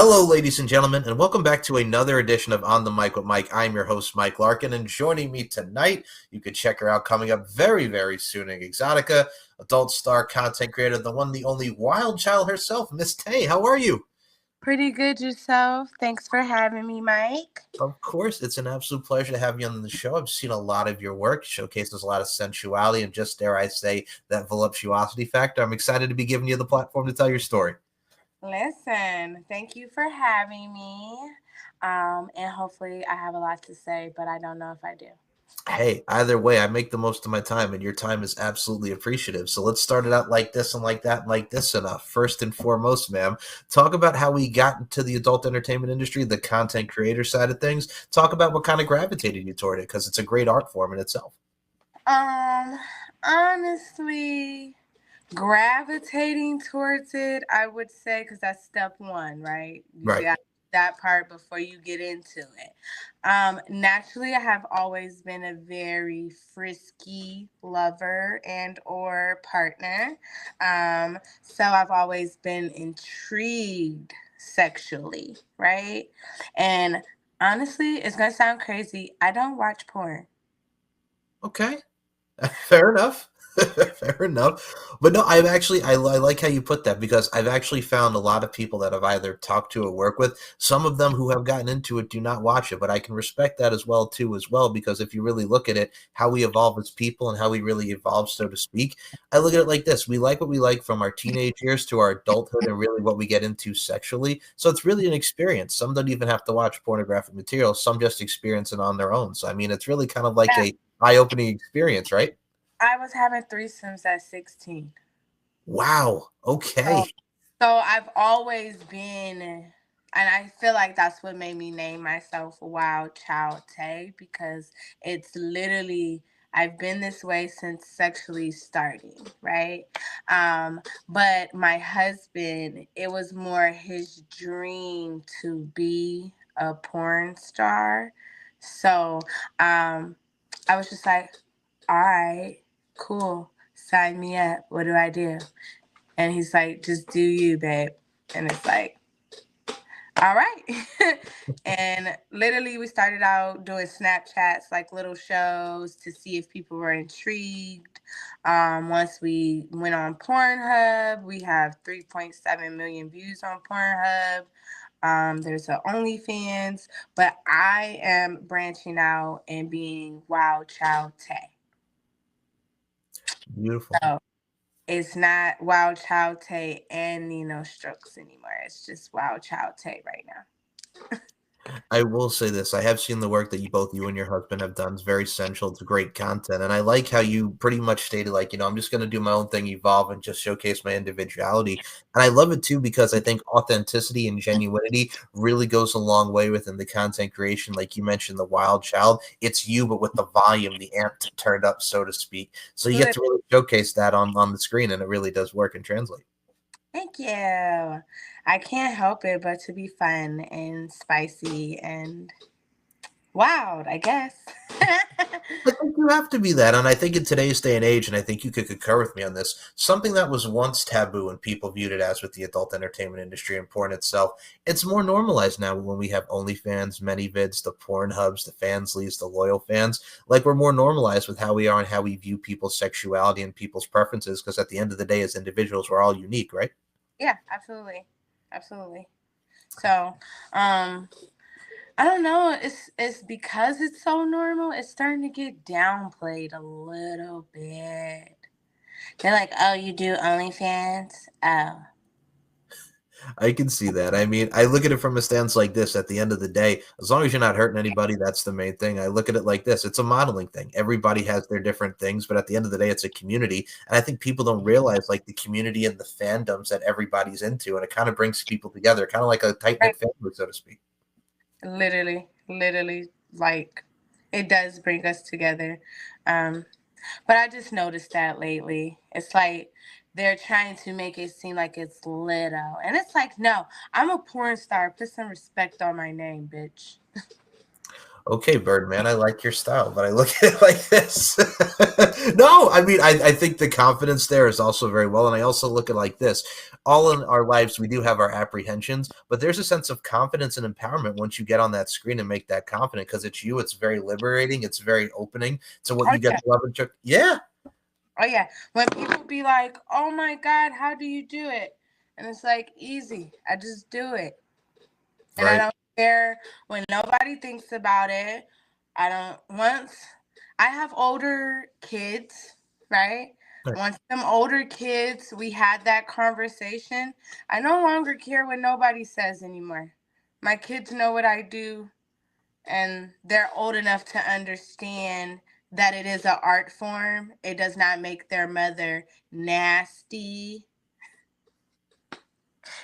Hello, ladies and gentlemen, and welcome back to another edition of On the Mic with Mike. I'm your host, Mike Larkin, and joining me tonight, you can check her out coming up very, very soon in Exotica, adult star content creator, the one, the only Wildchild herself, Miss Tayy. How are you? Pretty good yourself. Thanks for having me, Mike. Of course, it's an absolute pleasure to have you on the show. I've seen a lot of your work, showcases a lot of sensuality, and just dare I say, that voluptuosity factor. I'm excited to be giving you the platform to tell your story. Listen, thank you for having me. And hopefully I have a lot to say, but I don't know if I do. Hey, either way, I make the most of my time, and your time is absolutely appreciative. So let's start it out like this and like that and like this enough. First and foremost, ma'am, talk about how we got into the adult entertainment industry, the content creator side of things. Talk about what kind of gravitated you toward it, because it's a great art form in itself. Um, Honestly, gravitating towards it, I would say, because that's step one, right? You Right. got that part before you get into it. Naturally, I have always been a very frisky lover and or partner. So I've always been intrigued sexually, right? And honestly, it's gonna sound crazy. I don't watch porn. Okay. Fair enough. Fair enough. But no, I like how you put that, because I've actually found a lot of people that I've either talked to or work with. Some of them who have gotten into it do not watch it, but I can respect that as well too, because if you really look at it, how we evolve as people and how we really evolve, so to speak, I look at it like this. We like what we like from our teenage years to our adulthood and really what we get into sexually. So it's really an experience. Some don't even have to watch pornographic material. Some just experience it on their own. So I mean, it's really kind of like Yeah, a eye-opening experience, right? I was having threesomes at 16. Wow. So, Okay. so I've always been, and I feel like that's what made me name myself Wild Child Tay, because it's literally, I've been this way since sexually starting, right? But my husband, it was more his dream to be a porn star. So I was just like, all right, cool, sign me up. What do I do? And he's like, just do you, babe. And it's like, all right. And literally, we started out doing Snapchats, like little shows to see if people were intrigued. Once we went on Pornhub, we have 3.7 million views on Pornhub. There's a OnlyFans, but I am branching out and being Wild Child Tay. Beautiful. So it's not Wild Child Tay and Nino Strokes anymore. It's just Wild Child Tay right now. I will say this. I have seen the work that you and your husband have done. It's very central to great content. And I like how you pretty much stated, like, I'm just going to do my own thing, evolve, and just showcase my individuality. And I love it too, because I think authenticity and genuinity really goes a long way within the content creation. Like you mentioned, the Wild Child, it's you, but with the volume, the amp turned up, so to speak. So you get Lit- to really showcase that on the screen, and it really does work and translate. Thank you. I can't help it but to be fun and spicy and wild, I guess. I think you have to be that. And I think in today's day and age, and I think you could concur with me on this, something that was once taboo and people viewed it as with the adult entertainment industry and porn itself, it's more normalized now when we have OnlyFans, ManyVids, the Pornhubs, the Fansleys, the loyal fans. Like, we're more normalized with how we are and how we view people's sexuality and people's preferences, because at the end of the day, as individuals, we're all unique, right? Yeah, absolutely. Absolutely. So, um, I don't know. It's because it's so normal. It's starting to get downplayed a little bit. They're like, "Oh, you do OnlyFans? Oh, I can see that. I mean, I look at it from a stance like this. At the end of the day, as long as you're not hurting anybody, that's the main thing. I look at it like this. It's a modeling thing. Everybody has their different things, but at the end of the day, it's a community. And I think people don't realize, like, the community and the fandoms that everybody's into, and it kind of brings people together, kind of like a right." tight-knit family, so to speak. Literally, like it does bring us together. Um, but I just noticed that lately. It's like they're trying to make it seem like it's little, and it's like, no, I'm a porn star. Put some respect on my name, bitch. Okay, Birdman, I like your style, but I look at it like this. No, I mean, I think the confidence there is also very well. And I also look at it like this. All in our lives, we do have our apprehensions, but there's a sense of confidence and empowerment once you get on that screen and make that confident because it's you. It's very liberating. It's very opening to what Oh you get yeah. to love and check. Yeah, Oh yeah. When people be like, "Oh my God, how do you do it?" And it's like easy. I just do it, and I right. don't care when nobody thinks about it. I don't. Once I have older kids, right? Once them older kids, we had that conversation. I no longer care what nobody says anymore. My kids know what I do, and they're old enough to understand that it is an art form. It does not make their mother nasty.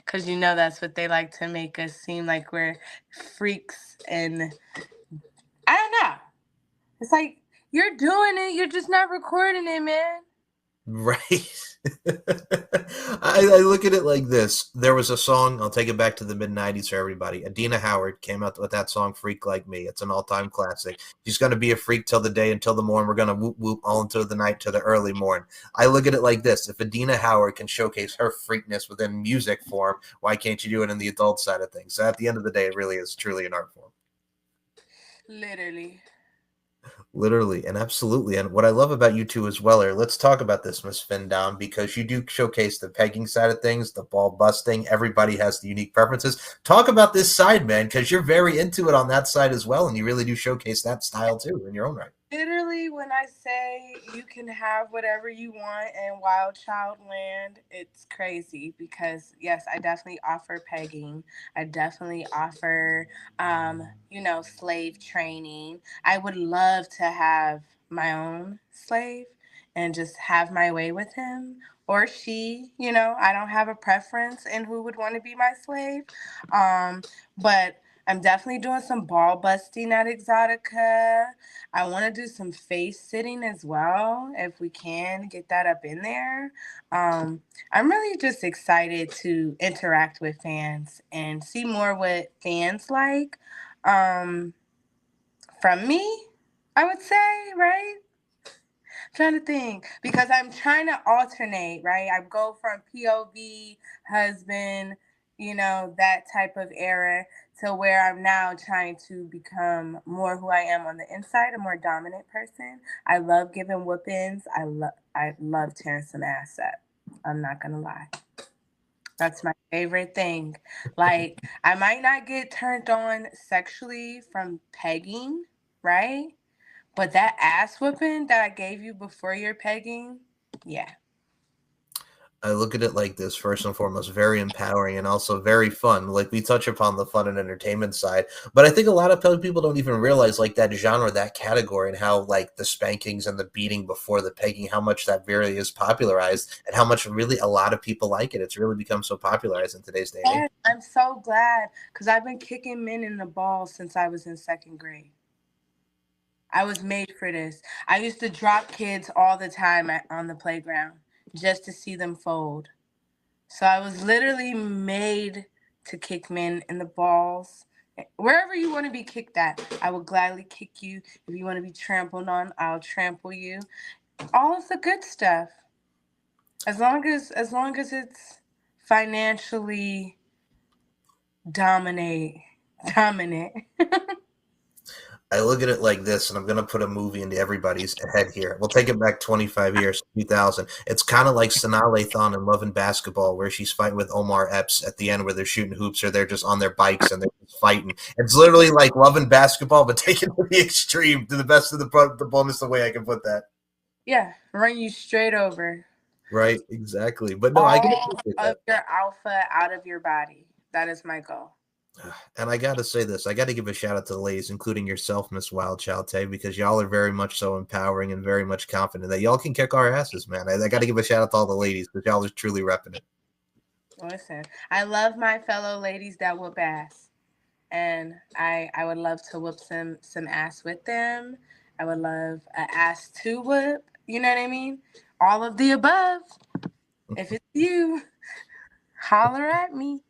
Because you know that's what they like to make us seem like we're freaks. And I don't know. It's like, you're doing it, you're just not recording it, man. Right. I look at it like this. There was a song, I'll take it back to the mid 90s for everybody. Adina Howard came out with that song, Freak Like Me. It's an all time classic. She's going to be a freak till the day, until the morn. We're going to whoop whoop all into the night to the early morn. I look at it like this. If Adina Howard can showcase her freakness within music form, why can't you do it in the adult side of things? So at the end of the day, it really is truly an art form. Literally. Literally and absolutely. And what I love about you two as well are, let's talk about this, Miss Findown, because you do showcase the pegging side of things, the ball busting. Everybody has the unique preferences. Talk about this side, man, because you're very into it on that side as well, and you really do showcase that style too in your own right. Literally, when I say you can have whatever you want in Wild Child Land, it's crazy because, yes, I definitely offer pegging. I definitely offer, slave training. I would love to have my own slave and just have my way with him or she. I don't have a preference in who would want to be my slave. But I'm definitely doing some ball busting at Exotica. I want to do some face sitting as well, if we can get that up in there. I'm really just excited to interact with fans and see more what fans like from me, I would say, right? Trying to think because I'm trying to alternate, right? I go from POV, husband, that type of era to where I'm now trying to become more who I am on the inside, a more dominant person. I love giving whoopings. I love tearing some ass up. I'm not gonna lie. That's my favorite thing. Like, I might not get turned on sexually from pegging, right? But that ass whooping that I gave you before your pegging, yeah. I look at it like this, first and foremost, very empowering and also very fun. Like, we touch upon the fun and entertainment side, but I think a lot of people don't even realize like that genre, that category, and how like the spankings and the beating before the pegging, how much that really is popularized and how much really a lot of people like it. It's really become so popularized in today's day and age. Yes, I'm so glad because I've been kicking men in the balls since I was in second grade. I was made for this. I used to drop kids all the time on the playground just to see them fold. So I was literally made to kick men in the balls. Wherever you want to be kicked at, I will gladly kick you. If you want to be trampled on, I'll trample you. All of the good stuff. As long as it's financially dominate dominant. I look at it like this, and I'm going to put a movie into everybody's head here. We'll take it back 25 years, 2000. It's kind of like Sanaa Lathan in Love and Basketball, where she's fighting with Omar Epps at the end, where they're shooting hoops or they're just on their bikes and they're just fighting. It's literally like Love and Basketball, but taken to the extreme, to the best of the bonus, the way I can put that. Yeah, run you straight over. Right, exactly. But no, I can All appreciate of that. your alpha out of your body. That is my goal. And I got to say this. I got to give a shout out to the ladies, including yourself, Miss Wildchild Tayy, because y'all are very much so empowering and very much confident that y'all can kick our asses, man. I got to give a shout out to all the ladies because y'all are truly repping it. Listen, I love my fellow ladies that whoop ass, and I would love to whoop some ass with them. I would love a ass to whoop. You know what I mean? All of the above. If it's you, holler at me.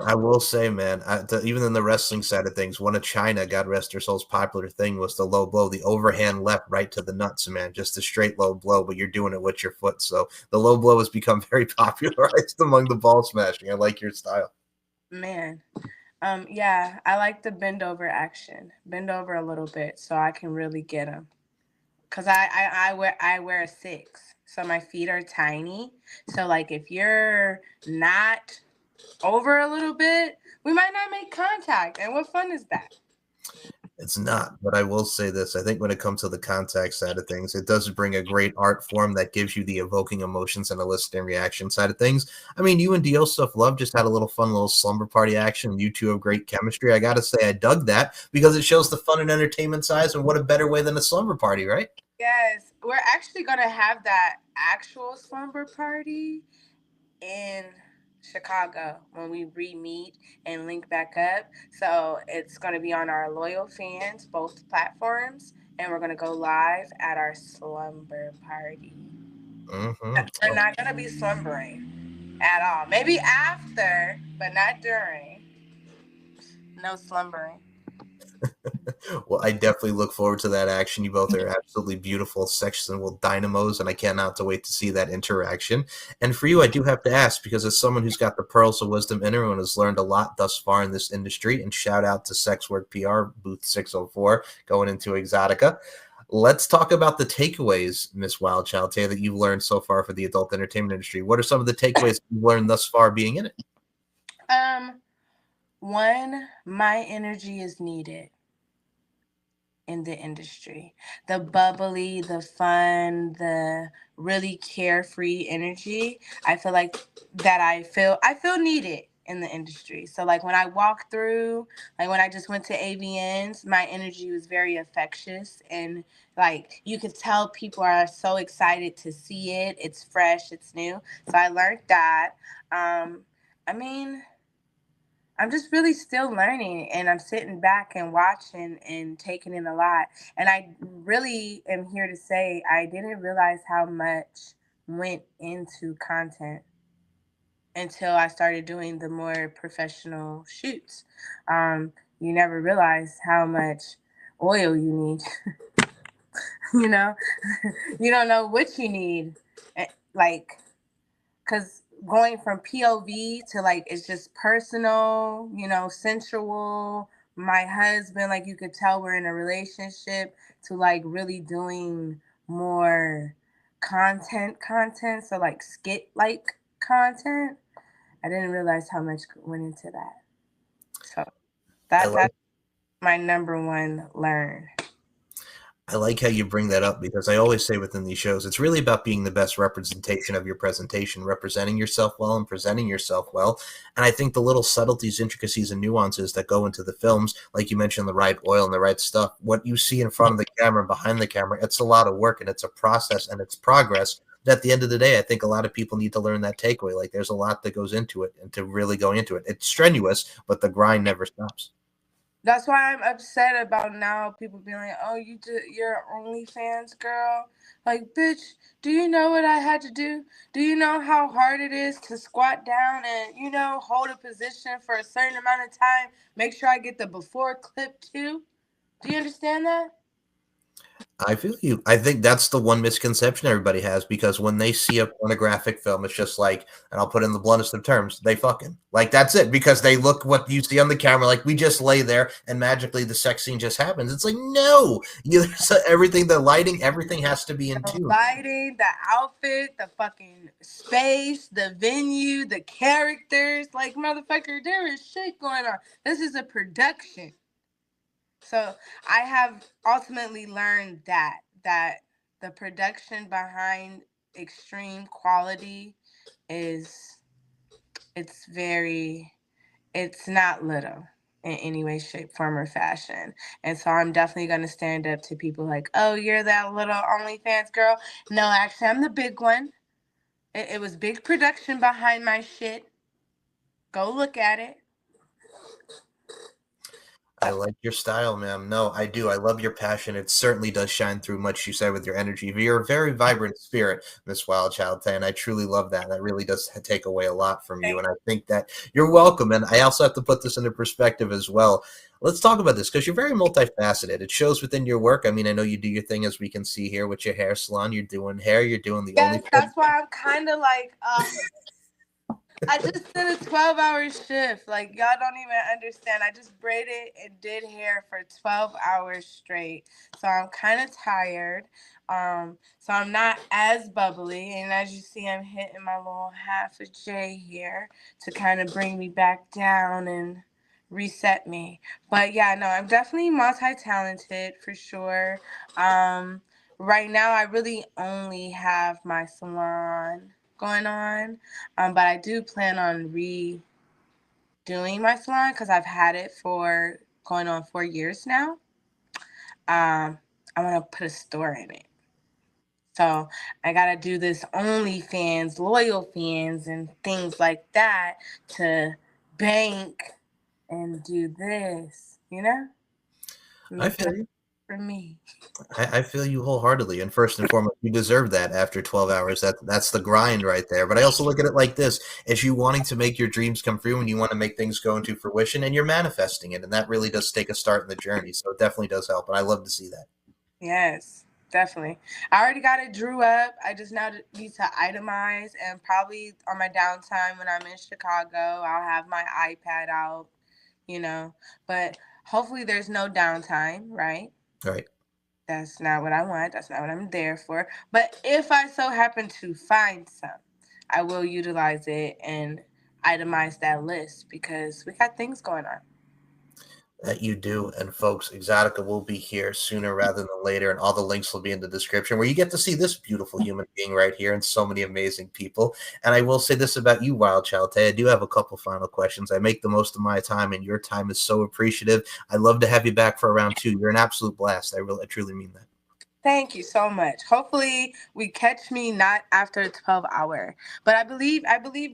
I will say, man, even in the wrestling side of things, one of China, God rest her soul's popular thing was the low blow, the overhand left right to the nuts, man, just a straight low blow, but you're doing it with your foot. So the low blow has become very popularized among the ball smashing. I like your style. Man. Yeah, I like the bend over action. Bend over a little bit so I can really get them. Cause I wear a 6, so my feet are tiny. So like if you're not over a little bit, we might not make contact. And what fun is that? It's not, but I will say this. I think when it comes to the contact side of things, it does bring a great art form that gives you the evoking emotions and eliciting reaction side of things. I mean, you and Dio Stuff Love just had a little fun little slumber party action. You two have great chemistry. I got to say, I dug that because it shows the fun and entertainment size. And what a better way than a slumber party, right? Yes, we're actually gonna have that actual slumber party in Chicago when we re-meet and link back up. So it's going to be on our loyal fans, both platforms, and we're going to go live at our slumber party. Mm-hmm. We're not going to be slumbering at all. Maybe after, but not during. No slumbering. Well, I definitely look forward to that action. You both are absolutely beautiful, sexual dynamos, and I cannot wait to see that interaction. And for you, I do have to ask because as someone who's got the pearls of wisdom in her and has learned a lot thus far in this industry, and shout out to Sex Work PR booth 604 going into Exotica. Let's talk about the takeaways, Miss Wildchild, Tayy, that you've learned so far for the adult entertainment industry. What are some of the takeaways you've learned thus far being in it? Um, One, my energy is needed in the industry. The bubbly, the fun, the really carefree energy. I feel like that I feel needed in the industry. So like when I walk through, like when I just went to AVNs, my energy was very infectious and like you could tell people are so excited to see it. It's fresh, it's new. So I learned that. I mean, I'm just really still learning and I'm sitting back and watching and taking in a lot. And I really am here to say I didn't realize how much went into content until I started doing the more professional shoots. You never realize how much oil you need, you know? You don't know what you need. Like, because going from POV to like it's just personal, sensual. My husband, like you could tell we're in a relationship to like really doing more content. So like skit like content. I didn't realize how much went into that. So I that's like my number one learn. I like how you bring that up because I always say within these shows, it's really about being the best representation of your presentation, representing yourself well and presenting yourself well. And I think the little subtleties, intricacies, and nuances that go into the films, like you mentioned, the right oil and the right stuff, what you see in front of the camera and behind the camera, it's a lot of work and it's a process and it's progress. But at the end of the day, I think a lot of people need to learn that takeaway. Like there's a lot that goes into it and to really go into it. It's strenuous, but the grind never stops. That's why I'm upset about now people being like, "Oh, you're an OnlyFans girl." Like, bitch, do you know what I had to do? Do you know how hard it is to squat down and hold a position for a certain amount of time? Make sure I get the before clip too. Do you understand that? I feel you. I think that's the one misconception everybody has because when they see a pornographic film, it's just like, and I'll put in the bluntest of terms, they fucking like that's it because they look what you see on the camera, like we just lay there and magically the sex scene just happens. It's like no, everything, the lighting, everything has to be in The tune. lighting, the outfit, the fucking space, the venue, the characters. Like, motherfucker, there is shit going on. This is a production. So I have ultimately learned that the production behind extreme quality is it's very it's not little in any way, shape, form, or fashion. And so I'm definitely gonna stand up to people like, oh, you're that little OnlyFans girl. No, actually I'm the big one. It was big production behind my shit. Go look at it. I like your style, ma'am. No, I do. I love your passion. It certainly does shine through much you say with your energy. You're a very vibrant spirit, Miss Wildchild, and I truly love that. That really does take away a lot from you. And I think that you're welcome. And I also have to put this into perspective as well. Let's talk about this because you're very multifaceted. It shows within your work. I mean, I know you do your thing as we can see here with your hair salon. You're doing hair. You're doing the only. Yes, that's why I'm kind of like, I just did a 12-hour shift. Like, y'all don't even understand. I just braided and did hair for 12 hours straight. So I'm kind of tired. So I'm not as bubbly. And as you see, I'm hitting my little half a J here to kind of bring me back down and reset me. But yeah, no, I'm definitely multi-talented for sure. Um, right now, I really only have my salon going on. But I do plan on redoing my salon because I've had it for going on 4 years now. I want to put a store in it. So I got to do this OnlyFans, loyal fans, and things like that to bank and do this, I Make it feel you. for me. I feel you wholeheartedly. And first and foremost, you deserve that after 12 hours. That's the grind right there. But I also look at it like this: as you wanting to make your dreams come true and you want to make things go into fruition and you're manifesting it. And that really does take a start in the journey. So it definitely does help. And I love to see that. Yes, definitely. I already got it drew up. I just now need to itemize, and probably on my downtime when I'm in Chicago, I'll have my iPad out, you know. But hopefully there's no downtime, right? All right. That's not what I want. That's not what I'm there for. But if I so happen to find some, I will utilize it and itemize that list because we got things going on. That you do. And folks, Exotica will be here sooner rather than later, and all the links will be in the description where you get to see this beautiful human being right here and so many amazing people. And I will say this about you, Wild Child Tay. I do have a couple final questions. I make the most of my time, and your time is so appreciative. I love to have you back for round two. You're an absolute blast. I truly mean that. Thank you so much. Hopefully we catch me not after a 12 hour. But I believe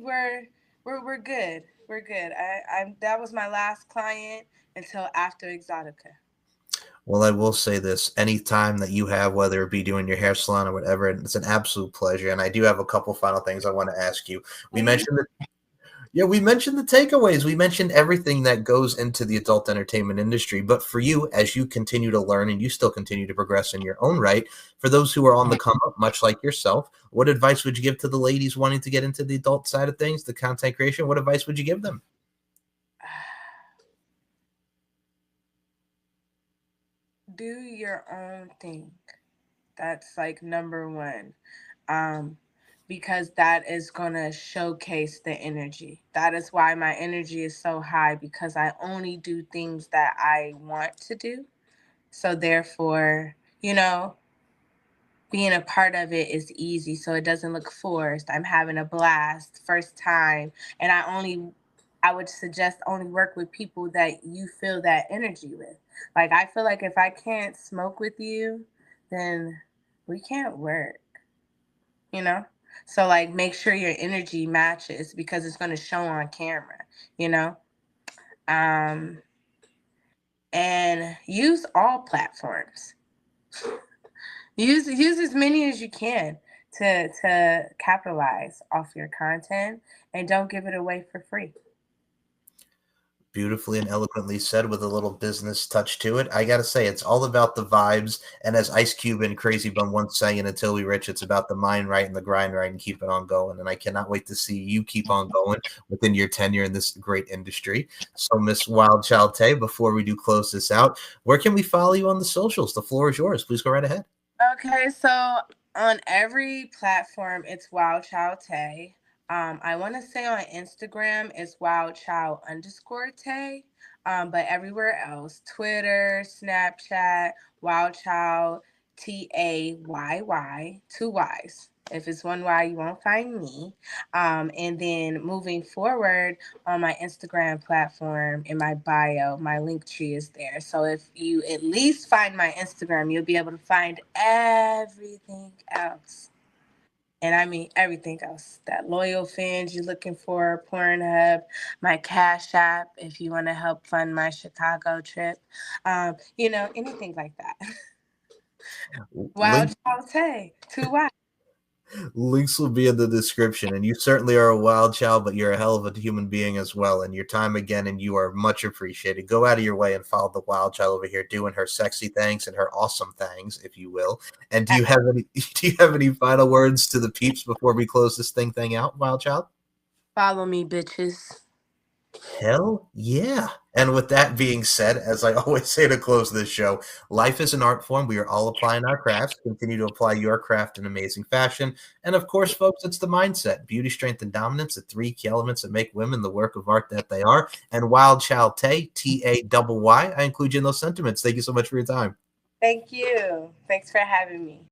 we're good. We're good. I that was my last client until after Exotica. Well, I will say this: anytime that you have, whether it be doing your hair salon or whatever, it's an absolute pleasure. And I do have a couple final things I want to ask you. We Mhm. mentioned Yeah, we mentioned the takeaways. We mentioned everything that goes into the adult entertainment industry. But for you, as you continue to learn and you still continue to progress in your own right, for those who are on the come up, much like yourself, what advice would you give to the ladies wanting to get into the adult side of things, the content creation? What advice would you give them? Do your own thing. That's like number one. Um, because that is going to showcase the energy. That is why my energy is so high because I only do things that I want to do. So therefore, being a part of it is easy so it doesn't look forced. I'm having a blast first time, and I would suggest only work with people that you feel that energy with. Like I feel like if I can't smoke with you, then we can't work, you know? So like make sure your energy matches because it's going to show on camera, you know? Um and use all platforms. Use as many as you can to capitalize off your content and don't give it away for free. Beautifully and eloquently said with a little business touch to it. I got to say, it's all about the vibes. And as Ice Cube and Crazy Bum once sang in Until We Rich, it's about the mind right and the grind right and keep it on going. And I cannot wait to see you keep on going within your tenure in this great industry. So, Miss Wildchild Tay, before we do close this out, where can we follow you on the socials? The floor is yours. Please go right ahead. Okay, so on every platform, it's Wild Child Tay. I want to say on Instagram, it's Wild Child underscore Tay. But everywhere else, Twitter, Snapchat, Wild Child Tayy, two Y's. If it's one Y, you won't find me. And then moving forward on my Instagram platform, in my bio, my link tree is there. So if you at least find my Instagram, you'll be able to find everything else. And I mean everything else. That loyal fans you're looking for, Pornhub, my Cash App if you want to help fund my Chicago trip. Anything like that. Link Wild Child Tay. Too wild. Links will be in the description, and you certainly are a wild child, but you're a hell of a human being as well. And your time again, and you are much appreciated. Go out of your way and follow the wild child over here, doing her sexy things and her awesome things, if you will. And do you have any? Do you have any final words to the peeps before we close this thing out, wild child? Follow me, bitches. Hell yeah. And with that being said, as I always say to close this show, life is an art form. We are all applying our crafts. Continue to apply your craft in amazing fashion. And of course, folks, it's the mindset beauty, strength, and dominance, the three key elements that make women the work of art that they are. And Wild Child Tay, Tayy, I include you in those sentiments. Thank you so much for your time. Thank you. Thanks for having me.